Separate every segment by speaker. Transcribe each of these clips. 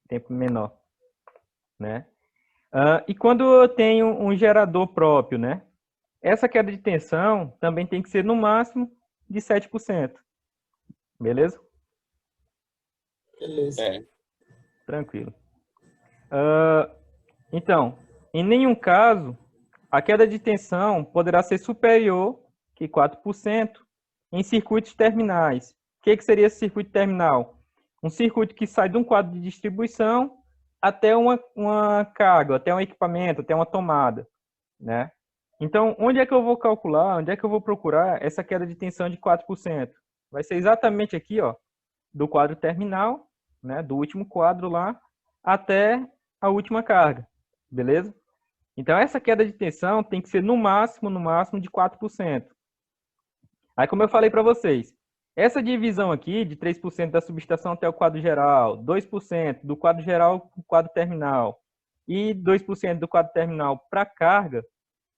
Speaker 1: tempo menor, né? E quando eu tenho um gerador próprio, né? Essa queda de tensão também tem que ser no máximo de 7%. Beleza?
Speaker 2: Beleza.
Speaker 3: É.
Speaker 1: Tranquilo. Então, em nenhum caso, a queda de tensão poderá ser superior que 4% em circuitos terminais. O que seria esse circuito terminal? Um circuito que sai de um quadro de distribuição até uma carga, até um equipamento, até uma tomada, né? Então, onde é que eu vou calcular, onde é que eu vou procurar essa queda de tensão de 4%? Vai ser exatamente aqui, ó, do quadro terminal, né, do último quadro lá, até a última carga, beleza? Então, essa queda de tensão tem que ser no máximo de 4%. Aí, como eu falei para vocês, essa divisão aqui de 3% da subestação até o quadro geral, 2% do quadro geral para o quadro terminal e 2% do quadro terminal para carga,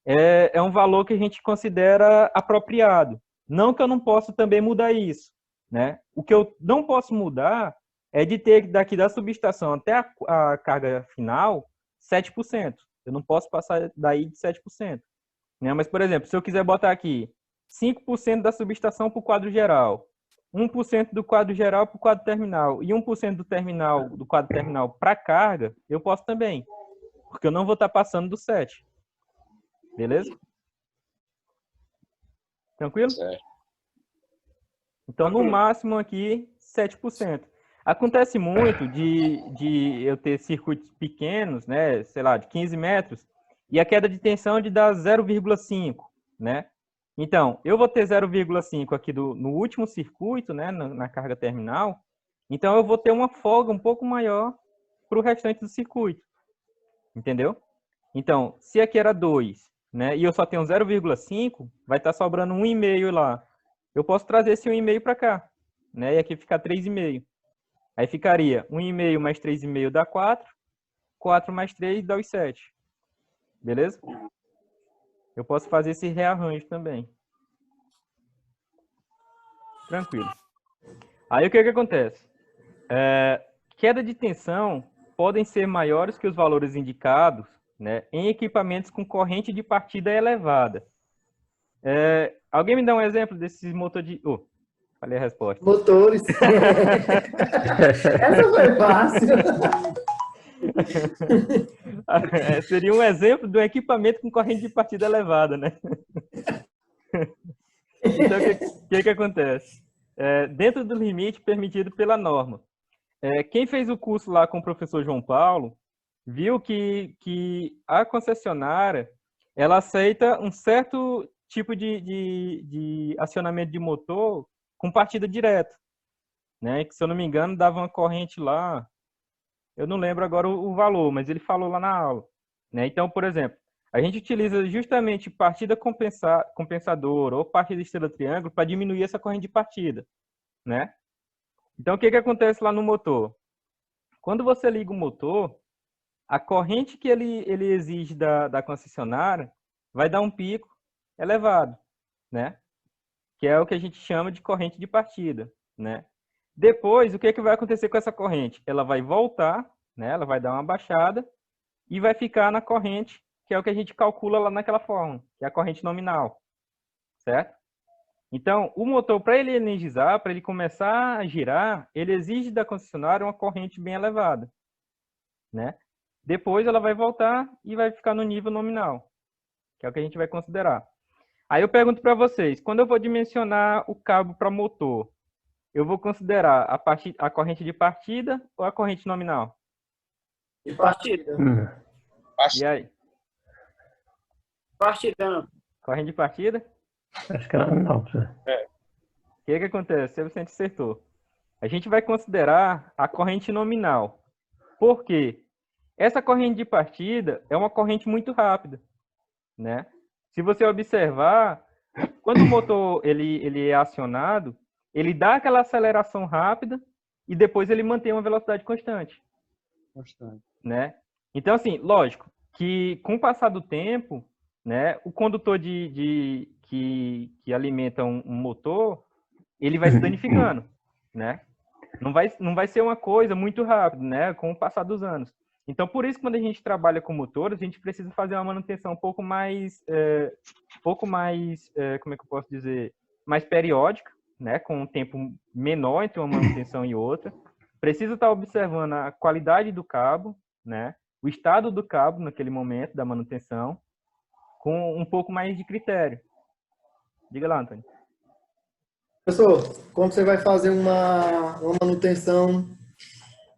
Speaker 1: é um valor que a gente considera apropriado. Não que eu não possa também mudar isso, né? O que eu não posso mudar é de ter daqui da subestação até a carga final 7%. Eu não posso passar daí de 7%. Né? Mas, por exemplo, se eu quiser botar aqui 5% da subestação para o quadro geral, 1% do quadro geral para o quadro terminal e 1% do quadro terminal para carga, eu posso também, porque eu não vou estar passando do 7. Beleza? Tranquilo?
Speaker 3: Certo.
Speaker 1: Então, no máximo aqui, 7%. Acontece muito de eu ter circuitos pequenos, né, sei lá, de 15 metros, e a queda de tensão de dar 0,5, né? Então, eu vou ter 0,5 aqui no último circuito, né, na carga terminal, então eu vou ter uma folga um pouco maior para o restante do circuito, entendeu? Então, se aqui era 2, né, e eu só tenho 0,5, vai estar sobrando 1,5 lá. Eu posso trazer esse 1,5 para cá, né, e aqui ficar 3,5. Aí ficaria 1,5 mais 3,5 dá 4, 4 mais 3 dá os 7. Beleza? Eu posso fazer esse rearranjo também. Tranquilo. Aí o que acontece? Queda de tensão podem ser maiores que os valores indicados, né, em equipamentos com corrente de partida elevada. Alguém me dá um exemplo desses motor de... falei a resposta.
Speaker 2: Motores. Essa foi fácil.
Speaker 1: Seria um exemplo de um equipamento com corrente de partida elevada, né? Então, o que acontece? Dentro do limite permitido pela norma. Quem fez o curso lá com o professor João Paulo, viu que a concessionária, ela aceita um certo tipo de acionamento de motor com partida direta, né? Que, se eu não me engano, dava uma corrente lá, eu não lembro agora o valor, mas ele falou lá na aula, né? Então, por exemplo, a gente utiliza justamente partida compensadora ou partida estrela-triângulo para diminuir essa corrente de partida, né? Então, o que acontece lá no motor? Quando você liga o motor, a corrente que ele exige da concessionária vai dar um pico elevado, né? Que é o que a gente chama de corrente de partida, né? Depois, o que vai acontecer com essa corrente? Ela vai voltar, né? Ela vai dar uma baixada e vai ficar na corrente, que é o que a gente calcula lá naquela forma, que é a corrente nominal, certo? Então, o motor, para ele energizar, para ele começar a girar, ele exige da concessionária uma corrente bem elevada, né? Depois ela vai voltar e vai ficar no nível nominal, que é o que a gente vai considerar. Aí eu pergunto para vocês, quando eu vou dimensionar o cabo para motor, eu vou considerar a corrente de partida ou a corrente nominal?
Speaker 2: De partida.
Speaker 1: E aí?
Speaker 2: Partidão.
Speaker 1: Corrente de partida?
Speaker 4: Acho que era nominal.
Speaker 1: O que acontece? Você acertou. A gente vai considerar a corrente nominal. Por quê? Essa corrente de partida é uma corrente muito rápida, né? Se você observar, quando o motor ele é acionado, ele dá aquela aceleração rápida e depois ele mantém uma velocidade constante. Né? Então, assim, lógico que com o passar do tempo, né, o condutor que alimenta um motor, ele vai se danificando, né? Não vai ser uma coisa muito rápida, né? Com o passar dos anos. Então, por isso, quando a gente trabalha com motores, a gente precisa fazer uma manutenção como é que eu posso dizer, mais periódica, né? Com um tempo menor entre uma manutenção e outra. Precisa estar observando a qualidade do cabo, né? O estado do cabo naquele momento da manutenção, com um pouco mais de critério. Diga lá, Antônio.
Speaker 2: Professor, quando você vai fazer uma manutenção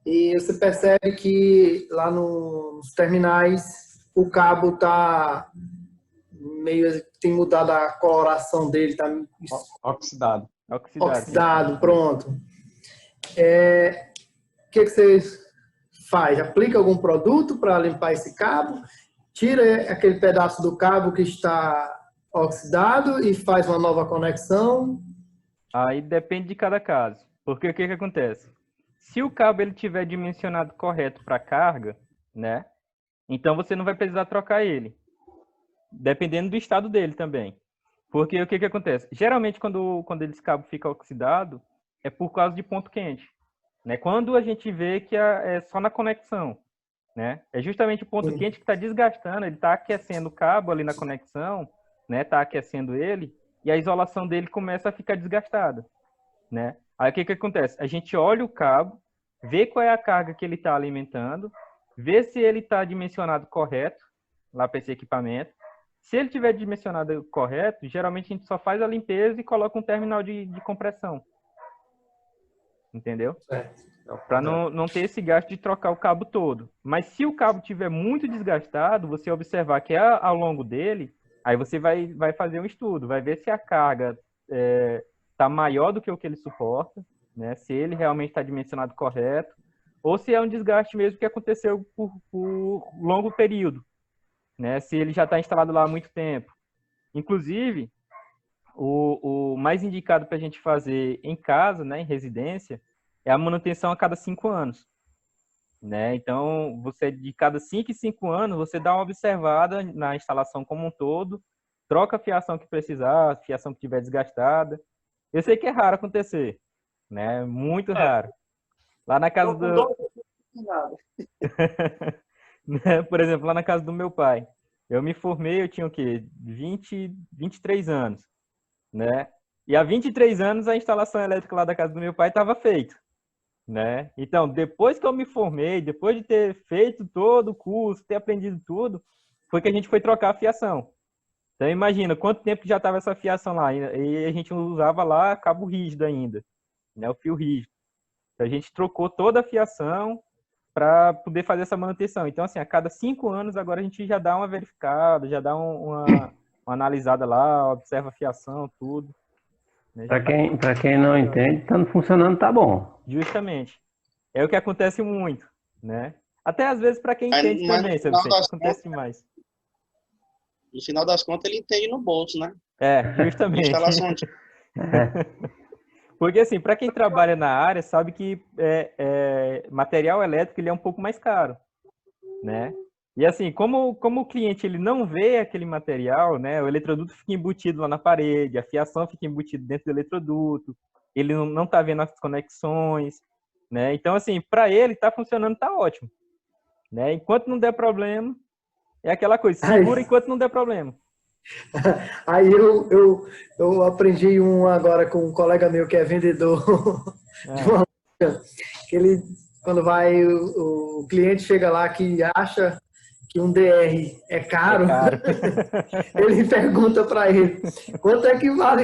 Speaker 2: e você percebe que lá nos terminais o cabo tá meio, tem mudado a coloração dele, tá
Speaker 3: Oxidado.
Speaker 2: oxidado, pronto. O que você faz? Aplica algum produto para limpar esse cabo? Tira aquele pedaço do cabo que está oxidado e faz uma nova conexão?
Speaker 1: Aí depende de cada caso. Porque o que acontece? Se o cabo ele tiver dimensionado correto para carga, né? Então você não vai precisar trocar ele. Dependendo do estado dele também. Porque o que acontece? Geralmente quando esse cabo fica oxidado, é por causa de ponto quente. Né? Quando a gente vê que é só na conexão. Né? É justamente o ponto quente que está desgastando, ele está aquecendo o cabo ali na conexão, né? Está aquecendo ele, e a isolação dele começa a ficar desgastada. Né? Aí o que acontece? A gente olha o cabo, vê qual é a carga que ele está alimentando, vê se ele está dimensionado correto lá para esse equipamento. Se ele tiver dimensionado correto, geralmente a gente só faz a limpeza e coloca um terminal de compressão. Entendeu? Para não ter esse gasto de trocar o cabo todo. Mas se o cabo tiver muito desgastado, você observar que é ao longo dele, aí você vai fazer um estudo, vai ver se a carga está maior do que o que ele suporta, né? Se ele realmente está dimensionado correto, ou se é um desgaste mesmo que aconteceu por longo período, né? Se ele já está instalado lá há muito tempo. Inclusive, o mais indicado para a gente fazer em casa, né, em residência, é a manutenção a cada 5 anos. Né? Então, você de cada 5 em 5 anos, você dá uma observada na instalação como um todo, troca a fiação que precisar, a fiação que estiver desgastada. Eu sei que é raro acontecer, né? Muito raro. Lá na casa do... Por exemplo, lá na casa do meu pai. Eu me formei, eu tinha o quê? 23 anos, né? E há 23 anos a instalação elétrica lá da casa do meu pai estava feita, né? Então, depois que eu me formei, depois de ter feito todo o curso, ter aprendido tudo, foi que a gente foi trocar a fiação. Então, imagina quanto tempo já estava essa fiação lá. E a gente usava lá cabo rígido ainda, né? O fio rígido. Então, a gente trocou toda a fiação para poder fazer essa manutenção. Então, assim, a cada 5 anos, agora a gente já dá uma verificada, já dá uma analisada lá, observa a fiação, tudo. Né?
Speaker 4: Para quem não entende, estando funcionando, tá bom.
Speaker 1: Justamente. É o que acontece muito, né? Até às vezes para quem entende também, sabe? Acontece demais.
Speaker 5: No final das contas, ele entende no bolso, né?
Speaker 1: Justamente.
Speaker 5: Instalação de...
Speaker 1: Porque, assim, para quem trabalha na área, sabe que material elétrico ele é um pouco mais caro, né? E, assim, como o cliente ele não vê aquele material, né? O eletroduto fica embutido lá na parede, a fiação fica embutida dentro do eletroduto, ele não está vendo as conexões, né? Então, assim, para ele, tá funcionando, tá ótimo, né? Enquanto não der problema, é aquela coisa, segura enquanto não der problema.
Speaker 2: Aí eu aprendi agora com um colega meu que é vendedor de uma loja, que ele, quando vai, o cliente chega lá que acha que um DR é caro. Ele pergunta para ele, quanto é que vale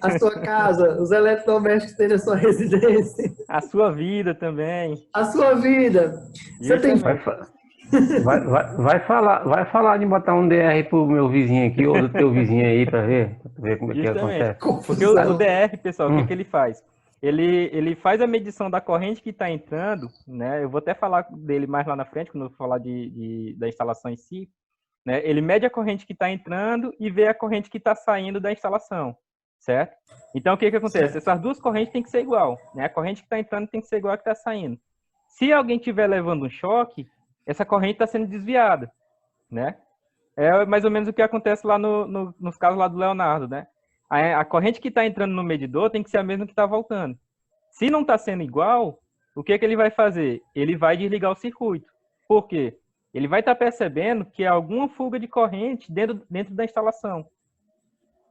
Speaker 2: a sua casa, os eletrodomésticos que tem na sua residência?
Speaker 1: A sua vida também.
Speaker 2: A sua vida. Você tem...
Speaker 4: Vai falar de botar um DR pro meu vizinho aqui, ou do teu vizinho aí, para ver como é que acontece.
Speaker 1: Porque o DR, pessoal, o que ele faz? Ele faz a medição da corrente que está entrando, né? Eu vou até falar dele mais lá na frente, quando eu for falar da instalação em si. Né? Ele mede a corrente que está entrando e vê a corrente que está saindo da instalação, certo? Então, o que acontece? Certo. Essas duas correntes têm que ser igual, né? A corrente que está entrando tem que ser igual a que está saindo. Se alguém estiver levando um choque, essa corrente está sendo desviada, né? É mais ou menos o que acontece lá nos casos lá do Leonardo, né? A corrente que está entrando no medidor tem que ser a mesma que está voltando. Se não está sendo igual, o que ele vai fazer? Ele vai desligar o circuito. Por quê? Ele vai estar percebendo que há alguma fuga de corrente dentro da instalação.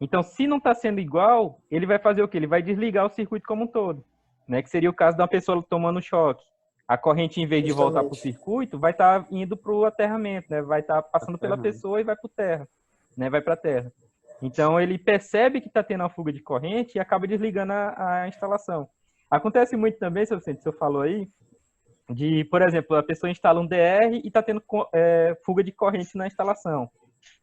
Speaker 1: Então, se não está sendo igual, ele vai fazer o quê? Ele vai desligar o circuito como um todo, né? Que seria o caso de uma pessoa tomando choque. A corrente, em vez de voltar para o circuito, vai estar indo para o aterramento, né? Vai estar passando pela pessoa e vai para o terra, né? Vai para a terra. Então, ele percebe que está tendo uma fuga de corrente e acaba desligando a instalação. Acontece muito também, seu Vicente, o senhor falou aí, de, por exemplo, a pessoa instala um DR e está tendo fuga de corrente na instalação,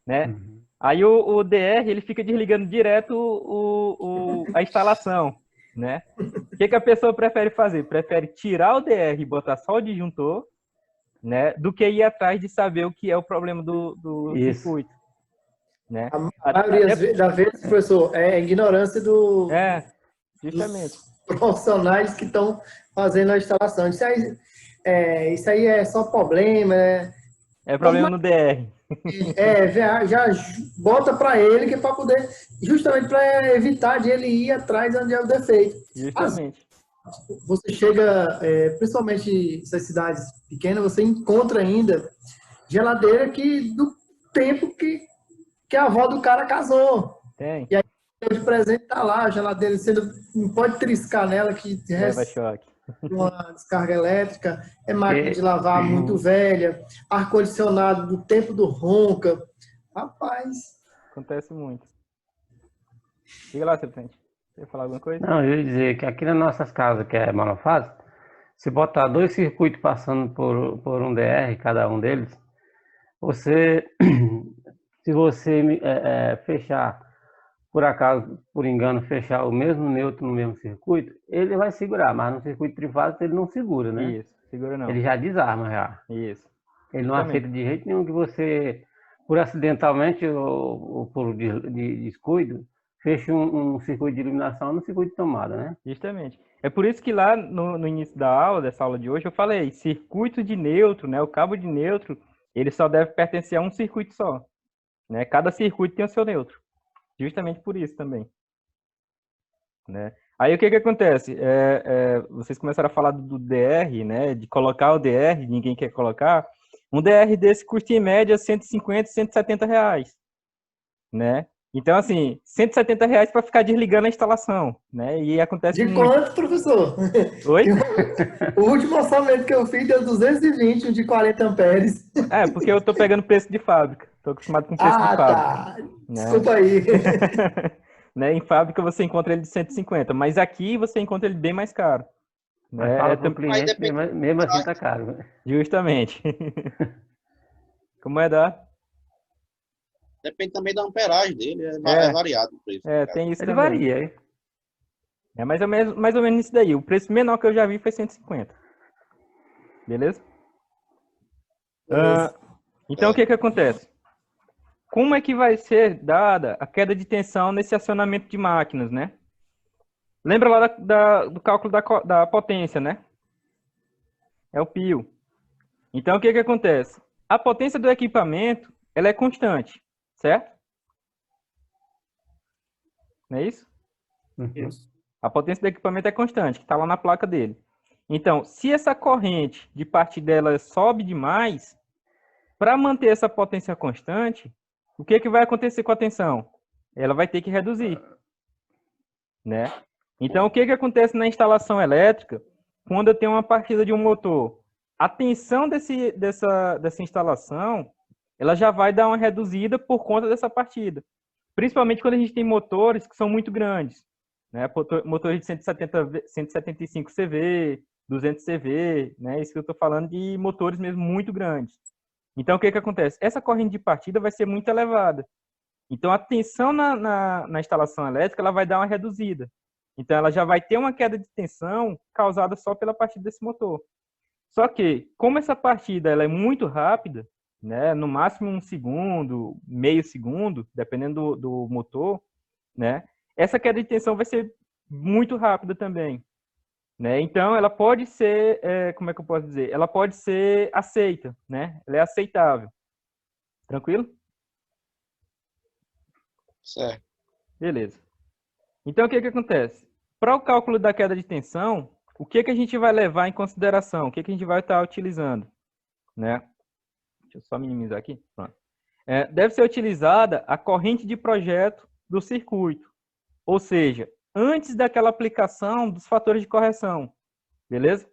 Speaker 1: né? Aí o DR, ele fica desligando direto a instalação, né? O que a pessoa prefere fazer? Prefere tirar o DR e botar só o disjuntor, né? Do que ir atrás de saber o que é o problema do circuito, né?
Speaker 2: A maioria das vezes, professor, é ignorância dos profissionais que estão fazendo a instalação. Isso aí é só problema.
Speaker 1: É problema no DR.
Speaker 2: Já bota para ele que é para poder, justamente para evitar de ele ir atrás onde é o defeito.
Speaker 1: Justamente.
Speaker 2: Você chega, principalmente nessas cidades pequenas, você encontra ainda geladeira do tempo que a avó do cara casou.
Speaker 1: Tem.
Speaker 2: E aí de presente tá lá, a geladeira, você não pode triscar nela que
Speaker 1: leva choque.
Speaker 2: Uma descarga elétrica, máquina de lavar muito velha, ar-condicionado do tempo do ronca. Rapaz.
Speaker 1: Acontece muito. Diga lá, Serpente. Você ia falar alguma coisa?
Speaker 4: Não, eu ia dizer que aqui nas nossas casas, que é monofase, se botar 2 circuitos passando por um DR, cada um deles, se você fechar, por acaso, por engano, fechar o mesmo neutro no mesmo circuito, ele vai segurar, mas no circuito trifásico ele não segura, né?
Speaker 1: Isso, segura não.
Speaker 4: Ele já desarma, já.
Speaker 1: Isso.
Speaker 4: Ele não aceita de jeito nenhum que você, por acidentalmente ou por descuido, feche um circuito de iluminação no circuito de tomada, né?
Speaker 1: Justamente. É por isso que lá no início da aula, dessa aula de hoje, eu falei, circuito de neutro, né? O cabo de neutro, ele só deve pertencer a um circuito só, né? Cada circuito tem o seu neutro. Justamente por isso também, né? Aí o que acontece? Vocês começaram a falar do DR, né? De colocar o DR, ninguém quer colocar. Um DR desse custa em média 150, 170 reais, né? Então, assim, 170 reais para ficar desligando a instalação, né? E acontece
Speaker 2: De
Speaker 1: muito.
Speaker 2: quanto, professor?
Speaker 1: Oi?
Speaker 2: O último orçamento que eu fiz deu 220, um de 40 amperes.
Speaker 1: Porque eu tô pegando preço de fábrica. Tô acostumado com preço de fábrica.
Speaker 2: Tá.
Speaker 1: Né?
Speaker 2: Desculpa aí.
Speaker 1: Né? Em fábrica você encontra ele de 150, mas aqui você encontra ele bem mais caro.
Speaker 4: Mas fala pro cliente, mesmo assim tá caro.
Speaker 1: Justamente. Como é da?
Speaker 5: Depende também da amperagem dele, é variado o preço.
Speaker 1: Tem isso
Speaker 4: ele
Speaker 1: também.
Speaker 4: Varia, hein?
Speaker 1: É mais ou menos isso daí. O preço menor que eu já vi foi 150. Beleza? Então, o que acontece? Como é que vai ser dada a queda de tensão nesse acionamento de máquinas, né? Lembra lá do cálculo da potência, né? É o pio. Então, o que acontece? A potência do equipamento, ela é constante, certo? Não é isso?
Speaker 5: Isso.
Speaker 1: A potência do equipamento é constante, que está lá na placa dele. Então, se essa corrente de parte dela sobe demais, para manter essa potência constante, o que vai acontecer com a tensão? Ela vai ter que reduzir, né? Então, o que acontece na instalação elétrica quando eu tenho uma partida de um motor? A tensão dessa instalação, ela já vai dar uma reduzida por conta dessa partida. Principalmente quando a gente tem motores que são muito grandes, né? Motores de 175 CV, 200 CV, né? Isso que eu estou falando de motores mesmo muito grandes. Então, o que acontece? Essa corrente de partida vai ser muito elevada. Então, a tensão na instalação elétrica ela vai dar uma reduzida. Então, ela já vai ter uma queda de tensão causada só pela partida desse motor. Só que, como essa partida ela é muito rápida, né, no máximo 1 segundo, meio segundo, dependendo do motor, né, essa queda de tensão vai ser muito rápida também. Né? Então, ela pode ser, como é que eu posso dizer? Ela pode ser aceita, né? Ela é aceitável. Tranquilo?
Speaker 5: Certo.
Speaker 1: Beleza. Então, o que acontece? para o cálculo da queda de tensão, o que que a gente vai levar em consideração? O que que a gente vai estar utilizando? Né? Deixa eu só minimizar aqui. Pronto. Deve ser utilizada a corrente de projeto do circuito. Ou seja, antes daquela aplicação dos fatores de correção. Beleza?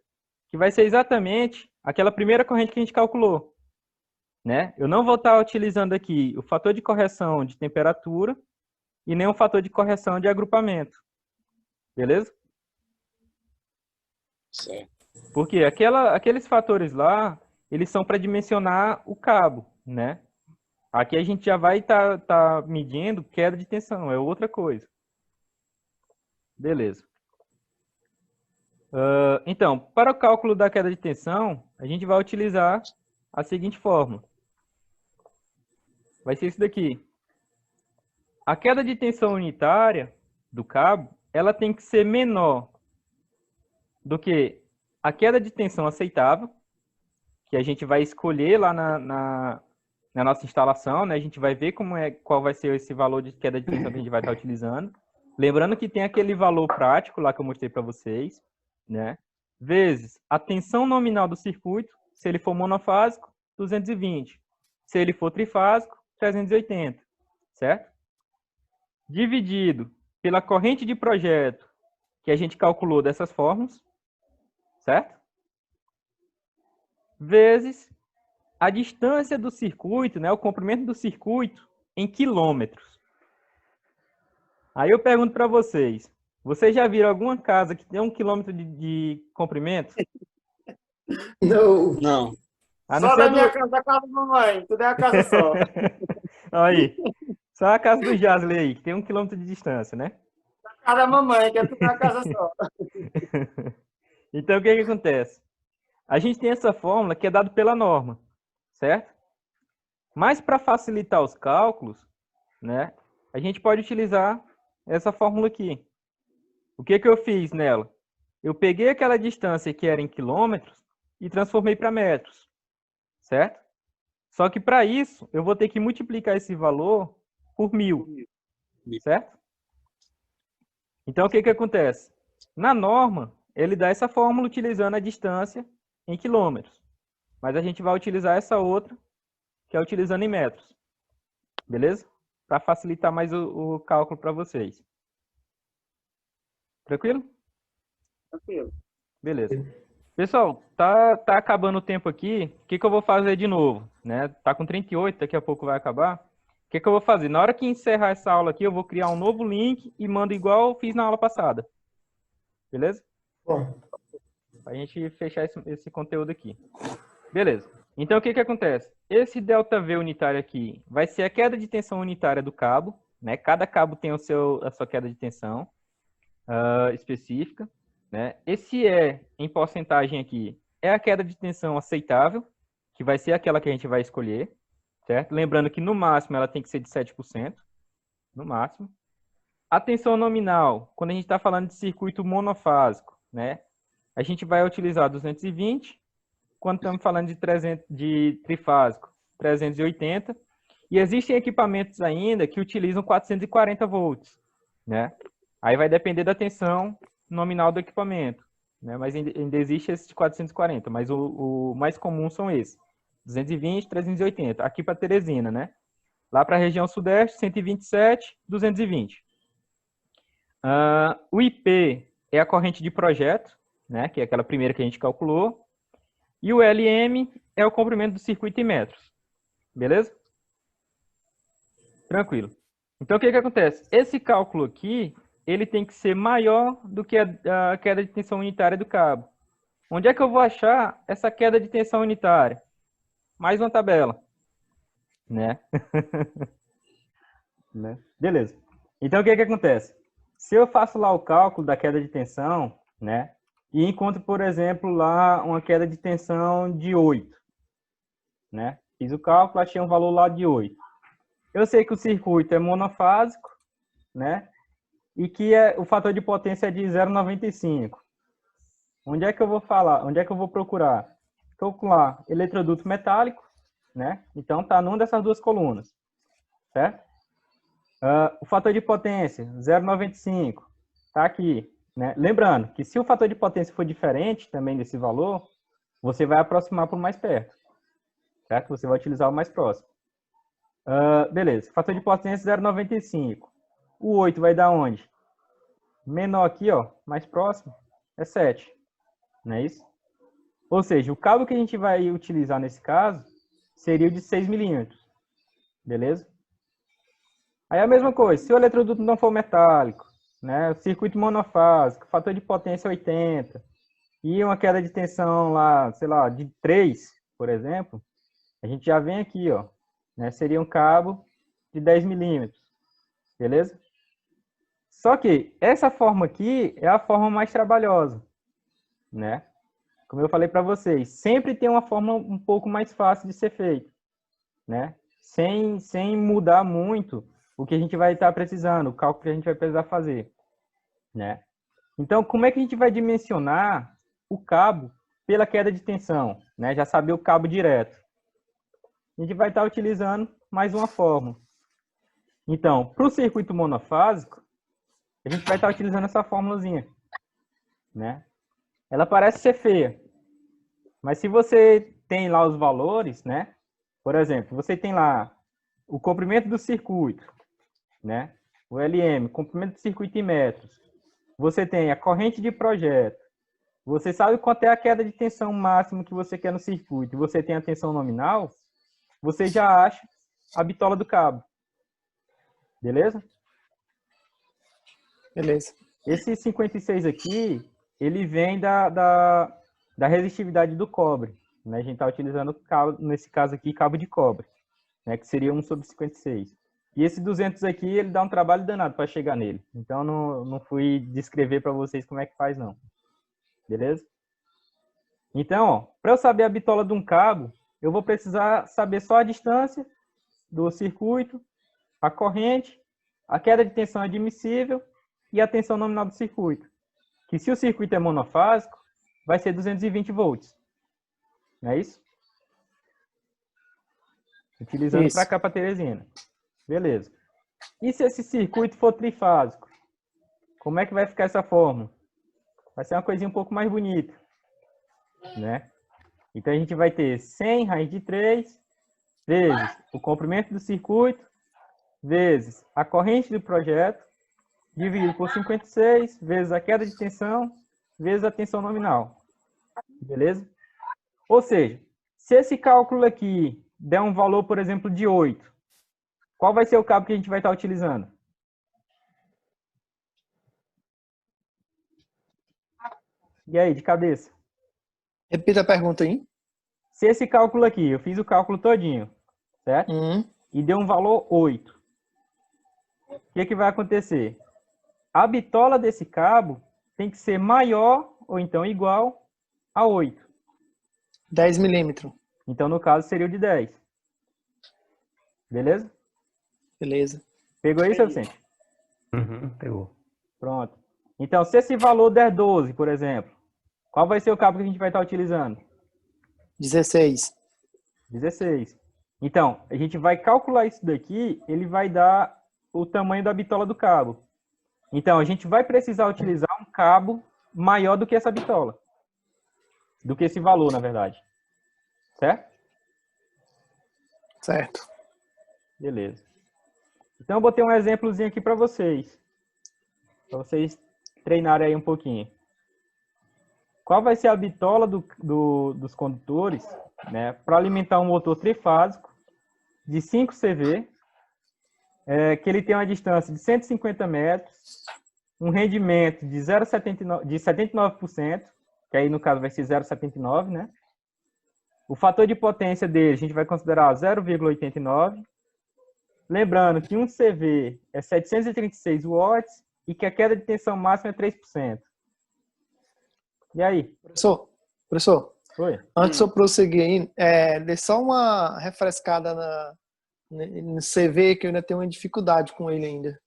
Speaker 1: Que vai ser exatamente aquela primeira corrente que a gente calculou. Né? Eu não vou estar utilizando aqui o fator de correção de temperatura e nem o fator de correção de agrupamento. Beleza?
Speaker 5: Certo.
Speaker 1: Porque aqueles fatores lá, eles são para dimensionar o cabo, né? Aqui a gente já vai tá medindo queda de tensão, é outra coisa. Beleza. Então, para o cálculo da queda de tensão, a gente vai utilizar a seguinte fórmula. Vai ser isso daqui. A queda de tensão unitária do cabo, ela tem que ser menor do que a queda de tensão aceitável, que a gente vai escolher lá na nossa instalação, né? A gente vai ver qual vai ser esse valor de queda de tensão que a gente vai estar utilizando. Lembrando que tem aquele valor prático lá que eu mostrei para vocês, né? Vezes a tensão nominal do circuito, se ele for monofásico, 220. Se ele for trifásico, 380, certo? Dividido pela corrente de projeto que a gente calculou dessas fórmulas, certo? Vezes a distância do circuito, né, o comprimento do circuito em quilômetros. Aí eu pergunto para vocês já viram alguma casa que tem 1 quilômetro de comprimento?
Speaker 2: Não.
Speaker 5: Não.
Speaker 3: Só da minha casa, da casa da mamãe. Tudo é a casa só.
Speaker 1: Aí. Só a casa do Jasley aí, que tem 1 quilômetro de distância, né?
Speaker 3: Da casa da mamãe, que é tudo na casa só.
Speaker 1: Então, o que acontece? A gente tem essa fórmula que é dada pela norma, certo? Mas para facilitar os cálculos, né, a gente pode utilizar essa fórmula aqui. O que eu fiz nela? Eu peguei aquela distância que era em quilômetros e transformei para metros, certo? Só que para isso, eu vou ter que multiplicar esse valor por 1000, certo? Então, o que acontece? Na norma, ele dá essa fórmula utilizando a distância em quilômetros. Mas a gente vai utilizar essa outra, que é utilizando em metros. Beleza? Para facilitar mais o cálculo para vocês. Tranquilo?
Speaker 3: Tranquilo.
Speaker 1: Beleza. Pessoal, tá acabando o tempo aqui. O que eu vou fazer de novo? Né? Tá com 38, daqui a pouco vai acabar. O que eu vou fazer? Na hora que encerrar essa aula aqui, eu vou criar um novo link e mando igual eu fiz na aula passada. Beleza?
Speaker 2: Bom,
Speaker 1: Pra gente fechar esse conteúdo aqui. Beleza. Então, o que acontece? Esse ΔV unitário aqui vai ser a queda de tensão unitária do cabo, né? Cada cabo tem a sua queda de tensão específica, né? Esse E em porcentagem aqui é a queda de tensão aceitável, que vai ser aquela que a gente vai escolher, certo? Lembrando que no máximo ela tem que ser de 7%, no máximo. A tensão nominal, quando a gente está falando de circuito monofásico, né? A gente vai utilizar 220, quando estamos falando de trifásico, 380. E existem equipamentos ainda que utilizam 440 volts, né? Aí vai depender da tensão nominal do equipamento, né? Mas ainda existe esse de 440, mas o mais comum são esses. 220, 380. Aqui para Teresina, né? Lá para a região sudeste, 127, 220. O IP é a corrente de projeto, né? Que é aquela primeira que a gente calculou. E o LM é o comprimento do circuito em metros. Beleza? Tranquilo. Então, o que acontece? Esse cálculo aqui, ele tem que ser maior do que a queda de tensão unitária do cabo. Onde é que eu vou achar essa queda de tensão unitária? Mais uma tabela. Né? Né? Beleza. Então, o que acontece? Se eu faço lá o cálculo da queda de tensão, né? E encontro, por exemplo, lá uma queda de tensão de 8. Né? Fiz o cálculo, achei um valor lá de 8. Eu sei que o circuito é monofásico, né? E que o fator de potência é de 0,95. Onde é que eu vou falar? Onde é que eu vou procurar? Calcular eletroduto metálico, né? Então, está numa dessas duas colunas, certo? O fator de potência, 0,95, está aqui. né? Lembrando que se o fator de potência for diferente também desse valor, você vai aproximar para o mais perto, certo? Você vai utilizar o mais próximo. Beleza, fator de potência 0,95. O 8 vai dar onde? Menor aqui, ó, mais próximo, é 7, não é isso? Ou seja, o cabo que a gente vai utilizar nesse caso seria o de 6 milímetros, beleza? Aí a mesma coisa, se o eletroduto não for metálico, né, circuito monofásico, fator de potência 80, e uma queda de tensão lá, sei lá, de 3, por exemplo, a gente já vem aqui, ó, né, seria um cabo de 10 milímetros, beleza? Só que essa forma aqui é a forma mais trabalhosa, né? Como eu falei para vocês, sempre tem uma forma um pouco mais fácil de ser feito, né? Sem mudar muito o que a gente vai estar precisando, o cálculo que a gente vai precisar fazer, né? Então, como é que a gente vai dimensionar o cabo pela queda de tensão, né? Já saber o cabo direto. A gente vai estar utilizando mais uma fórmula. Então, para o circuito monofásico, a gente vai estar utilizando essa fórmulazinha, né? Ela parece ser feia, mas se você tem lá os valores, né? Por exemplo, você tem lá o comprimento do circuito, né? O LM, comprimento do circuito em metros. Você tem a corrente de projeto. Você sabe quanto é a queda de tensão máxima que você quer no circuito. E você tem a tensão nominal. Você já acha a bitola do cabo. Beleza?
Speaker 2: Beleza.
Speaker 1: Esse 56 aqui, ele vem da resistividade do cobre, né? A gente está utilizando, nesse caso aqui, cabo de cobre, né? Que seria 1/56. E esse 200 aqui, ele dá um trabalho danado para chegar nele. Então, não fui descrever para vocês como é que faz, não. Beleza? Então, para eu saber a bitola de um cabo, eu vou precisar saber só a distância do circuito, a corrente, a queda de tensão admissível e a tensão nominal do circuito. Que se o circuito é monofásico, vai ser 220 volts. Não é isso? Utilizando para cá para Teresina. Beleza. E se esse circuito for trifásico? Como é que vai ficar essa fórmula? Vai ser uma coisinha um pouco mais bonita, né? Então a gente vai ter 100 raiz de 3 vezes o comprimento do circuito vezes a corrente do projeto dividido por 56 vezes a queda de tensão vezes a tensão nominal. Beleza? Ou seja, se esse cálculo aqui der um valor, por exemplo, de 8, qual vai ser o cabo que a gente vai estar utilizando? E aí, de cabeça?
Speaker 2: Repita a pergunta aí.
Speaker 1: Se esse cálculo aqui, eu fiz o cálculo todinho, certo? E deu um valor 8. O que vai acontecer? A bitola desse cabo tem que ser maior ou então igual a 8.
Speaker 2: 10 milímetros.
Speaker 1: Então, no caso, seria o de 10. Beleza?
Speaker 2: Beleza.
Speaker 1: Pegou isso, Vicente?
Speaker 4: Uhum, pegou.
Speaker 1: Pronto. Então, se esse valor der 12, por exemplo, qual vai ser o cabo que a gente vai estar utilizando?
Speaker 2: 16.
Speaker 1: 16. Então, a gente vai calcular isso daqui, ele vai dar o tamanho da bitola do cabo. Então, a gente vai precisar utilizar um cabo maior do que essa bitola. Do que esse valor, na verdade. Certo?
Speaker 2: Certo.
Speaker 1: Beleza. Então, eu botei um exemplozinho aqui para vocês. Para vocês treinarem aí um pouquinho. Qual vai ser a bitola dos condutores, né, para alimentar um motor trifásico de 5 CV, que ele tem uma distância de 150 metros, um rendimento de 79%, que aí no caso vai ser 0,79, né? O fator de potência dele a gente vai considerar 0,89. Lembrando que um CV é 736 watts e que a queda de tensão máxima é 3%. E aí?
Speaker 2: Professor,
Speaker 1: Oi?
Speaker 2: antes de eu prosseguir aí, dê só uma refrescada no CV, que eu ainda tenho uma dificuldade com ele ainda.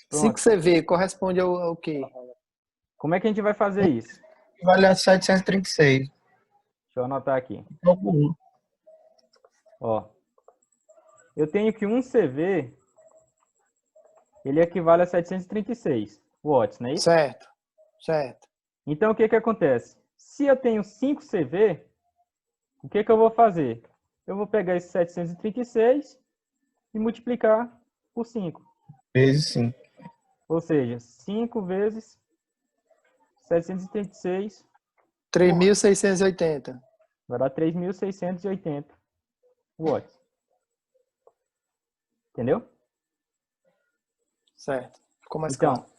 Speaker 1: Pronto.
Speaker 2: 5 CV corresponde ao quê?
Speaker 1: Como é que a gente vai fazer isso?
Speaker 3: Vale a 736.
Speaker 1: Deixa eu anotar aqui. Ó, eu tenho que um CV, ele equivale a 736 watts, não é isso?
Speaker 2: Certo. Certo.
Speaker 1: Então, o que que acontece? Se eu tenho 5 CV, o que que eu vou fazer? Eu vou pegar esse 736 e multiplicar por 5.
Speaker 6: Vezes 5.
Speaker 1: Ou seja, 5 vezes 736
Speaker 2: 3.680.
Speaker 1: vai dar 3.680 watts. Entendeu?
Speaker 2: Certo. Ficou mais
Speaker 1: Então,
Speaker 2: claro.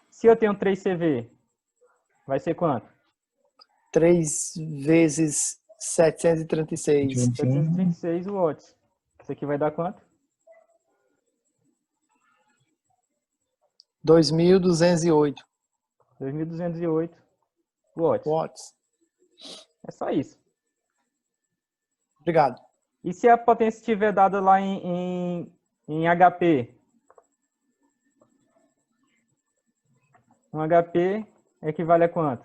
Speaker 1: se eu tenho 3 CV, vai ser quanto?
Speaker 2: 3 vezes 736.
Speaker 1: 736 watts. Isso aqui vai dar quanto?
Speaker 2: 2.208
Speaker 1: 2.208 watts.
Speaker 2: watts.
Speaker 1: É só isso.
Speaker 2: Obrigado.
Speaker 1: E se a potência estiver dada lá em HP? Um HP equivale a quanto?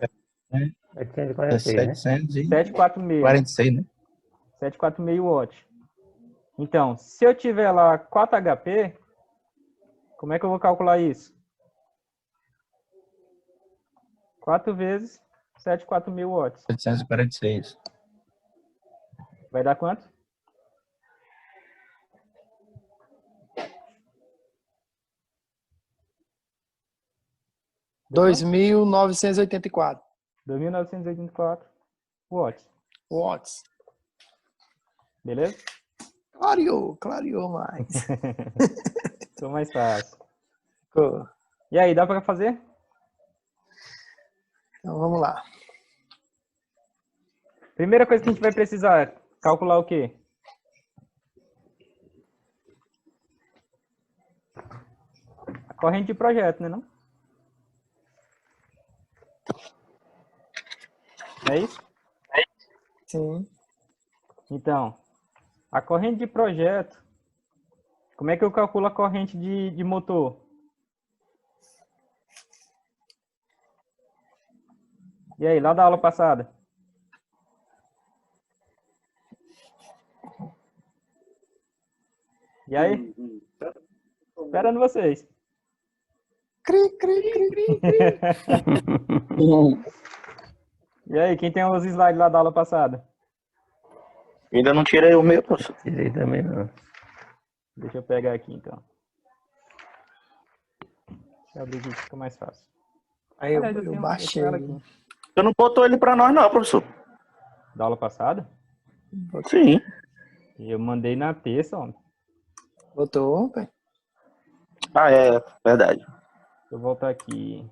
Speaker 4: 746, né?
Speaker 1: 746, né?
Speaker 6: 746, né?
Speaker 1: 746 watts. Então, se eu tiver lá 4 HP, como é que eu vou calcular isso? 4 vezes 74000 watts.
Speaker 6: 746.
Speaker 1: Vai dar quanto? Deu quanto?
Speaker 2: 2.984
Speaker 1: 2.984 watts.
Speaker 2: watts.
Speaker 1: Beleza?
Speaker 2: Clareou mais.
Speaker 1: Ficou mais fácil.
Speaker 2: Ficou.
Speaker 1: E aí, dá para fazer?
Speaker 2: Então vamos lá.
Speaker 1: Primeira coisa que a gente vai precisar é calcular o quê? A corrente de projeto, né, não? É isso?
Speaker 2: Sim.
Speaker 1: Então, a corrente de projeto, como é que eu calculo a corrente de motor? E aí, lá da aula passada? E aí? Esperando vocês.
Speaker 2: Cri, cri, cri, cri, cri.
Speaker 1: E aí, quem tem os slides lá da aula passada?
Speaker 5: Ainda não tirei o meu, professor.
Speaker 4: Tirei também não.
Speaker 1: Deixa eu pegar aqui, então. Deixa eu abrir aqui que fica mais fácil.
Speaker 2: Aí
Speaker 1: Aliás,
Speaker 2: eu
Speaker 1: tenho
Speaker 2: baixei.
Speaker 1: ela aqui.
Speaker 5: Você não botou ele pra nós, não, professor.
Speaker 1: Da aula passada?
Speaker 5: Sim.
Speaker 1: E eu mandei na terça, homem.
Speaker 2: Botou, pai.
Speaker 5: Ah, é, verdade.
Speaker 1: Deixa eu voltar aqui.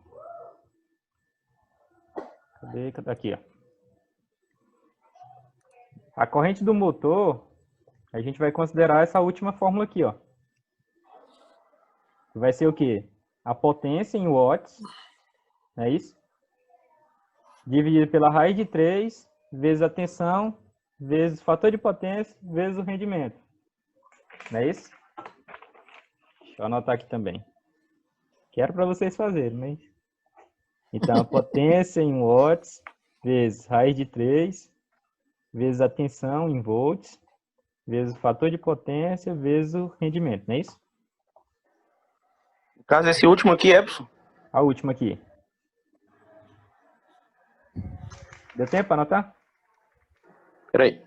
Speaker 1: Cadê? Aqui, ó. A corrente do motor, a gente vai considerar essa última fórmula aqui, ó. Vai ser o quê? A potência em watts, é isso? Dividido pela raiz de 3, vezes a tensão, vezes o fator de potência, vezes o rendimento. Não é isso? Deixa eu anotar aqui também. Quero para vocês fazerem, mas... Então, a potência em watts, vezes raiz de 3, vezes a tensão em volts, vezes o fator de potência, vezes o rendimento, não é isso?
Speaker 5: No caso, esse último aqui é, professor.
Speaker 1: A última aqui. Deu tempo para anotar?
Speaker 5: Peraí.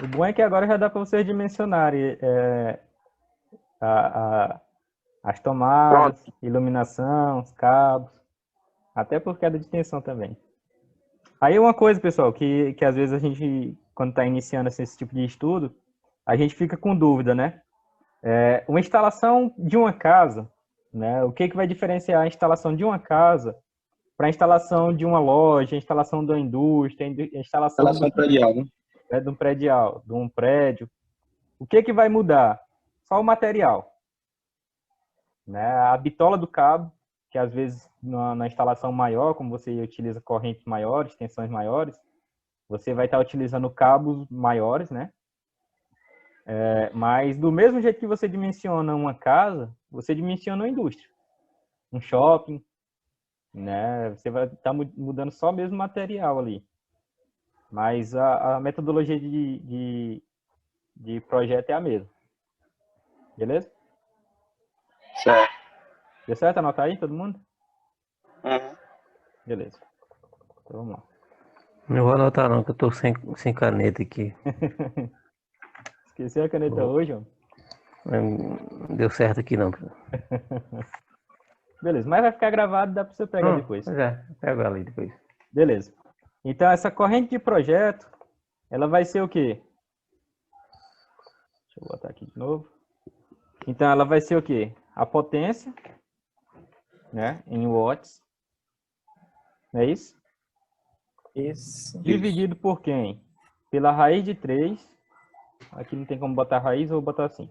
Speaker 1: O bom é que agora já dá para vocês dimensionarem as tomadas, iluminação, os cabos, até por queda de tensão também. Aí uma coisa, pessoal, que às vezes a gente, quando está iniciando esse tipo de estudo, a gente fica com dúvida, né? Uma instalação de uma casa, né? O que vai diferenciar a instalação de uma casa para a instalação de uma loja, a instalação da indústria, a instalação
Speaker 5: predial, né?
Speaker 1: de um predial, de um prédio. O que vai mudar? Só o material. Né? A bitola do cabo, que às vezes na instalação maior, como você utiliza correntes maiores, tensões maiores, você vai estar utilizando cabos maiores, né? Mas do mesmo jeito que você dimensiona uma casa, você dimensiona uma indústria, um shopping, né? Você vai estar mudando só mesmo o material ali. Mas a metodologia de projeto é a mesma. Beleza?
Speaker 5: Certo.
Speaker 1: Deu certo anotar aí, todo mundo?
Speaker 5: Uhum.
Speaker 1: Beleza. Então vamos lá.
Speaker 4: Não vou anotar não, que eu tô sem caneta aqui.
Speaker 1: Esqueci a caneta hoje, ó.
Speaker 4: Não deu certo aqui não.
Speaker 1: Beleza, mas vai ficar gravado, dá para você pegar depois.
Speaker 4: Pois é, pego ela aí depois.
Speaker 1: Beleza. Então, essa corrente de projeto, ela vai ser o quê? Deixa eu botar aqui de novo. Então, ela vai ser o quê? A potência, né, em watts. Não é isso?
Speaker 6: Isso.
Speaker 1: Dividido por quem? Pela raiz de 3. Aqui não tem como botar raiz, eu vou botar assim.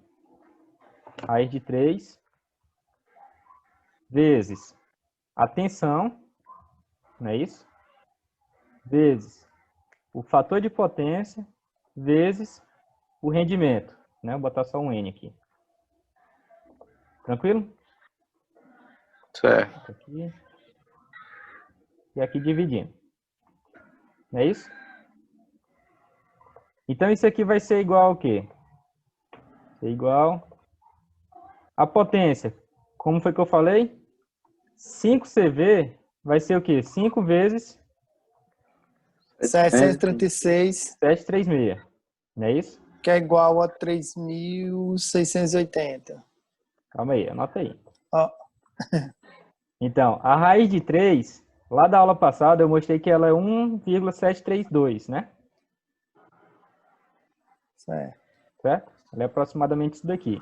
Speaker 1: Raiz de 3 vezes a tensão, não é isso? Vezes o fator de potência vezes o rendimento, né? Vou botar só um N aqui. Tranquilo?
Speaker 5: Certo.
Speaker 1: Aqui. E aqui dividindo. Não é isso? Então isso aqui vai ser igual ao quê? Ser igual a potência. Como foi que eu falei? 5 CV vai ser o quê? 5 vezes
Speaker 2: 736,
Speaker 1: 736. Não é isso?
Speaker 2: que é igual a 3.680.
Speaker 1: Calma aí, anota aí.
Speaker 2: Ó,
Speaker 1: Então, a raiz de 3, lá da aula passada eu mostrei que ela é 1,732, né?
Speaker 2: certo.
Speaker 1: Certo? Ela é aproximadamente isso daqui.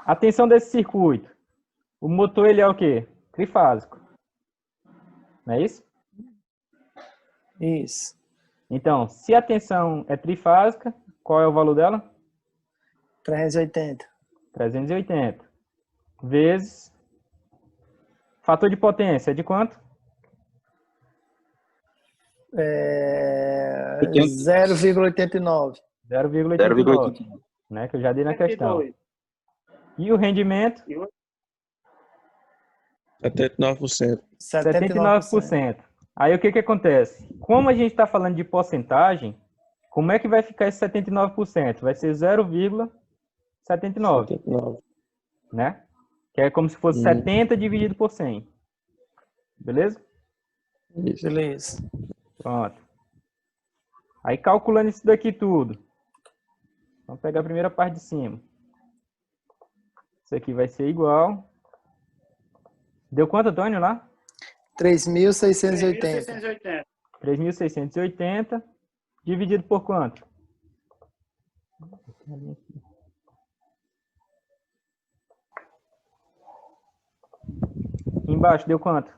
Speaker 1: A tensão desse circuito. O motor, ele é o quê? Trifásico. Não é isso?
Speaker 2: Isso.
Speaker 1: Então, se a tensão é trifásica, qual é o valor dela?
Speaker 2: 380.
Speaker 1: 380. Vezes... Fator de potência é de quanto?
Speaker 2: 0,89.
Speaker 1: 0,89. Né? Que eu já dei na questão. E o rendimento?
Speaker 6: 79%.
Speaker 1: 79%. Aí o que que acontece? Como a gente está falando de porcentagem, como é que vai ficar esse 79%? Vai ser 0,79,
Speaker 6: 79.
Speaker 1: né? Que é como se fosse 70 dividido por 100. Beleza?
Speaker 6: Isso.
Speaker 2: Beleza.
Speaker 1: Pronto. Aí calculando isso daqui tudo. Vamos pegar a primeira parte de cima. Isso aqui vai ser igual. Deu quanto, Antônio, lá?
Speaker 2: 3.680.
Speaker 1: 3.680 dividido por quanto? Embaixo deu quanto?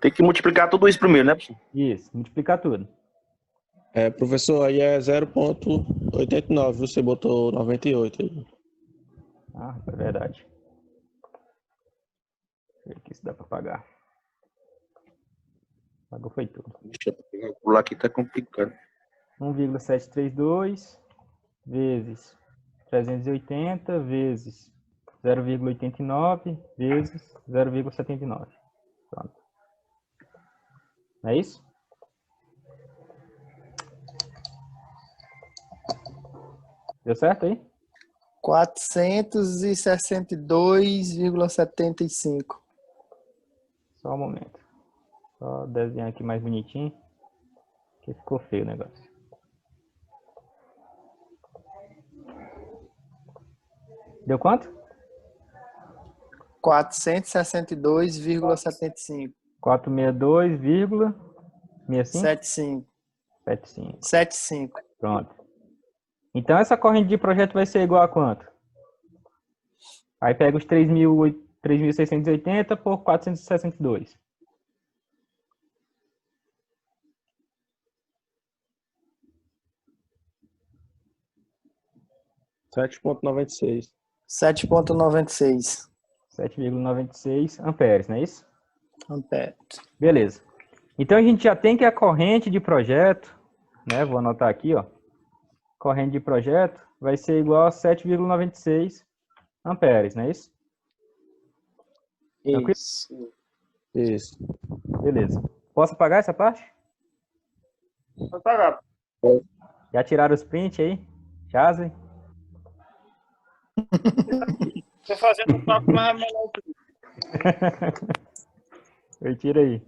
Speaker 5: Tem que multiplicar tudo isso primeiro, né, professor?
Speaker 1: Isso, multiplicar tudo.
Speaker 6: Professor, aí é 0,89. Você botou 98 aí.
Speaker 1: Ah, é verdade. Deixa eu ver aqui se dá para pagar. Pagou foi tudo.
Speaker 5: Deixa eu calcular aqui, tá complicado.
Speaker 1: 1,732 vezes 380 vezes 0,89 vezes 0,79. Pronto. É isso? Deu certo aí?
Speaker 2: 462,75.
Speaker 1: Só um momento. Só desenhar aqui mais bonitinho. Que ficou feio o negócio. Deu quanto?
Speaker 2: 462,75.
Speaker 1: 462,65?
Speaker 2: 75.
Speaker 1: 75.
Speaker 2: 75.
Speaker 1: Pronto. Então essa corrente de projeto vai ser igual a quanto? Aí pega os 3.680 por 462.
Speaker 6: $7,96.
Speaker 2: 7,96
Speaker 1: 7,96 amperes, não é isso?
Speaker 2: amperes.
Speaker 1: Beleza. Então a gente já tem que a corrente de projeto, né? Vou anotar aqui, ó. Corrente de projeto vai ser igual a 7,96 amperes, não é isso? Tranquilo?
Speaker 3: Isso.
Speaker 6: Isso.
Speaker 1: Beleza. Posso apagar essa parte?
Speaker 3: Vou pagar.
Speaker 1: Já tiraram os prints aí? Chazem?
Speaker 3: Tô fazendo um papo mais melhor aqui.
Speaker 1: Eu tiro aí.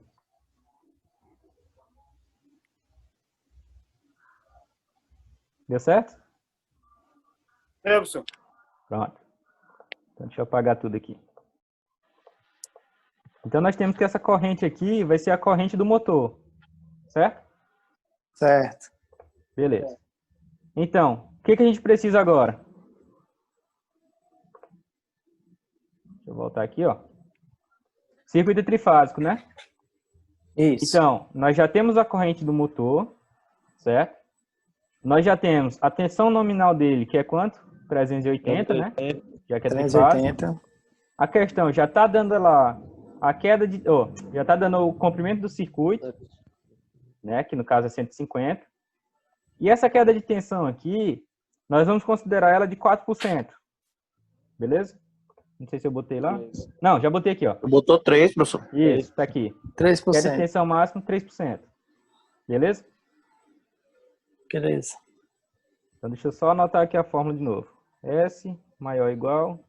Speaker 1: Deu certo?
Speaker 3: Professor.
Speaker 1: Pronto. Então deixa eu apagar tudo aqui. Então nós temos que essa corrente aqui vai ser a corrente do motor. Certo?
Speaker 2: Certo.
Speaker 1: Beleza. Então, o que a gente precisa agora? Deixa eu voltar aqui, ó. Circuito trifásico, né?
Speaker 2: Isso.
Speaker 1: Então, nós já temos a corrente do motor, certo? Nós já temos a tensão nominal dele, que é quanto? 380, né? Já que é trifásico.
Speaker 2: 380.
Speaker 1: A questão já está dando lá a queda de... já está dando o comprimento do circuito, né? Que no caso é 150. E essa queda de tensão aqui, nós vamos considerar ela de 4%. Beleza? Não sei se eu botei lá. Não, já botei aqui, ó.
Speaker 5: Botou 3, professor.
Speaker 1: Isso, tá aqui. Queda de
Speaker 2: 3%.
Speaker 1: tensão máxima, 3%. Beleza?
Speaker 2: Beleza.
Speaker 1: Então, deixa eu só anotar aqui a fórmula de novo. S maior ou igual